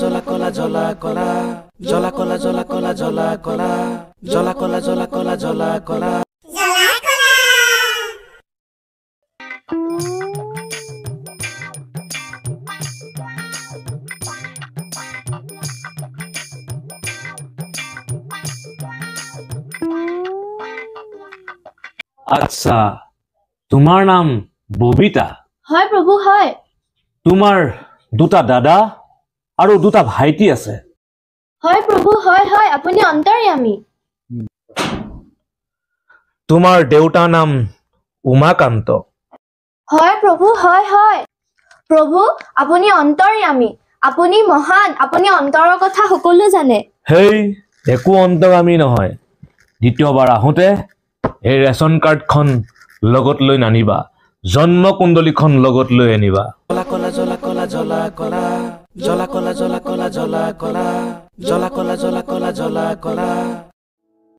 জলা কলা জলা কলা জলা কলা জলা কলা জলা কলা জলা কলা জলা কলা জলা কলা আচ্ছা তোমাৰ নাম ববিতা হয় প্ৰভু হয় তোমাৰ দুটা দাদা আৰু দুটা ভাইটি আছে হয় প্ৰভু হয় হয় আপুনি অন্তৰ্যামী তোমাৰ দেউতাৰ নাম উমাকান্ত হয় প্ৰভু হয় হয় প্ৰভু আপুনি অন্তৰ্যামী আপুনি মহান আপুনি অন্তৰৰ কথা সকলো জানে হেই একো অন্তৰামী নহয় দ্বিতীয়বাৰ আহোঁতে এই ৰেচন কাৰ্ডখন লগত লৈ নানিবা জন্ম কুণ্ডলীখন লগত লৈ আনিবা জলা কলা জলা কলা জলা কলা জলা কলা জলা কলা জলা কলা জলা কলা জলা কলা জলা কলা